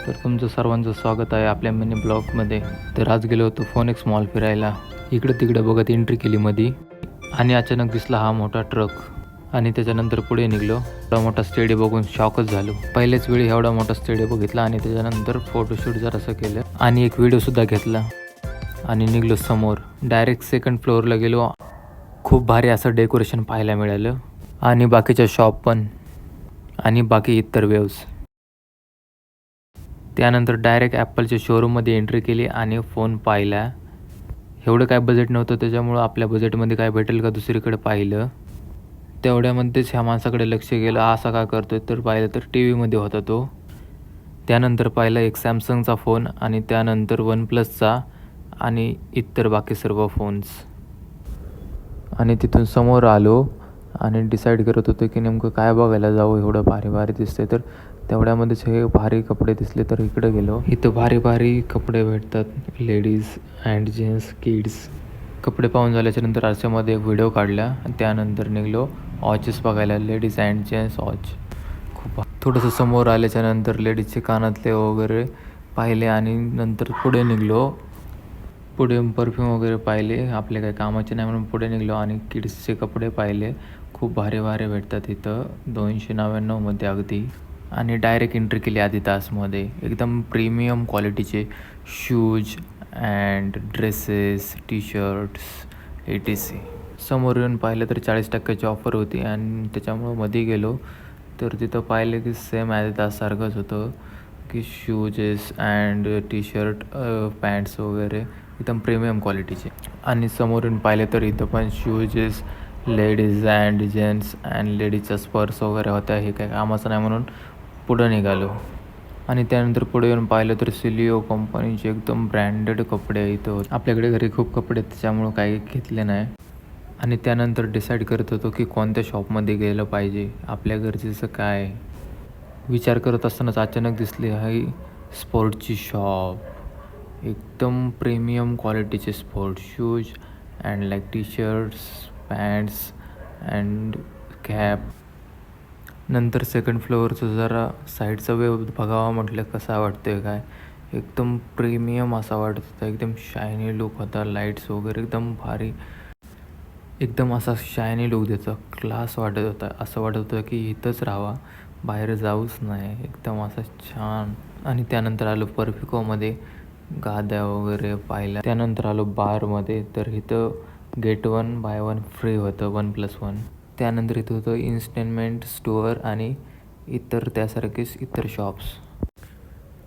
तर तुमचं सर्वांचं स्वागत आहे आपल्या मिनी ब्लॉगमध्ये. तर आज गेलो होतो फोनेक्स मॉल फिरायला. इकडं तिकडं बघत एंट्री केली मध्ये आणि अचानक दिसला हा मोठा ट्रक आणि त्याच्यानंतर पुढे निघलो. एवढा मोठा स्टेडियम बघून शॉकच झालो. पहिल्याच वेळी एवढा मोठा स्टेडियम बघितला आणि त्याच्यानंतर फोटोशूट जरासं केलं आणि एक व्हिडिओसुद्धा घेतला आणि निघलो समोर. डायरेक्ट सेकंड फ्लोअरला गेलो. खूप भारी असं डेकोरेशन पाहायला मिळालं आणि बाकीच्या शॉप पण आणि बाकी इतर वेव्स. त्यानंतर डायरेक्ट ॲपलच्या शोरूममध्ये एंट्री केली आणि फोन पाहिला. एवढं काय बजेट नव्हतं त्याच्यामुळं आपल्या बजेटमध्ये काय भेटेल का दुसरीकडे पाहिलं. तेवढ्यामध्येच ह्या माणसाकडे लक्ष गेलं. असा का करतोय तर पाहिलं तर टी व्हीमध्ये होता तो. त्यानंतर पाहिलं एक सॅमसंगचा फोन आणि त्यानंतर वन प्लसचा आणि इतर बाकी सर्व फोन्स. आणि तिथून समोर आलो आणि डिसाईड करत होतो की नेमकं काय बघायला जाऊ. एवढं भारी भारी दिसतंय तर तेवढ्यामध्येच हे भारी कपडे दिसले तर इकडे गेलो. इथं भारी भारी कपडे भेटतात, लेडीज अँड जेंट्स किड्स. कपडे पाहून झाल्याच्यानंतर आरशामध्ये एक व्हिडिओ काढला आणि त्यानंतर निघलो वॉचेस बघायला. लेडीज अँड जेंट्स वॉच खूप. थोडंसं समोर आल्याच्यानंतर लेडीजचे कानातले वगैरे पाहिले आणि नंतर पुढे निघलो. पुढे परफ्यूम वगैरे पाहिले. आपले काही कामाचे नाही म्हणून पुढे निघलो आणि किड्सचे कपडे पाहिले. खूप भारी भारी भेटतात इथं 299मध्ये अगदी. आणि डायरेक्ट एंट्री केली आदिदासमध्ये. एकदम प्रीमियम क्वालिटीचे shoes and dresses, T shirts etc. समोर येऊन पाहिलं तर 40% ऑफर होती आणि त्याच्यामुळं मध्ये गेलो तर तिथं पाहिलं की सेम आदिदाससारखंच होतं की शूजेस अँड टी शर्ट पॅन्ट्स वगैरे एकदम प्रीमियम क्वालिटीचे. आणि समोरून पाहिले तर इथं पण shoes, ladies and gents and लेडीजच्या पर्स वगैरे होत्या. हे काही कामाचं नाही म्हणून पुढं निघालो. आणि त्यानंतर पुढे येऊन पाहिलं तर सिलिओ कंपनीचे एकदम ब्रँडेड कपडे इथं होते. आपल्याकडे घरी खूप कपडे त्याच्यामुळं काही घेतले नाही. आणि त्यानंतर डिसाईड करत होतो की कोणत्या शॉपमध्ये गेलं पाहिजे, आपल्या गरजेचं काय. विचार करत असतानाच अचानक दिसली ही स्पोर्टची शॉप. एकदम प्रीमियम क्वालिटीचे sport shoes and like tea shirts, pants and cap. नंतर सेकंड फ्लोअरचं जरा साईडचा वेव बघावा म्हटलं कसा वाटतोय काय. एकदम प्रीमियम असा वाटत होता. एकदम शायनी लुक होता. लाईट्स वगैरे एकदम भारी. एकदम असा शायनी लुक देतो. क्लास वाटत होता. असं वाटत होतं की इथंच राहावा, बाहेर जाऊच नाही. एकदम असं छान. आणि त्यानंतर आलो परफिकोमध्ये. गाद्या वगैरे पाहिल्या. त्यानंतर आलो बारमध्ये. तर इथं गेट 1 बाय 1 फ्री होतं 1+1. त्यानंतर इथं होतं इन्स्टेनमेंट स्टोअर आणि इतर त्यासारखेच इतर शॉप्स.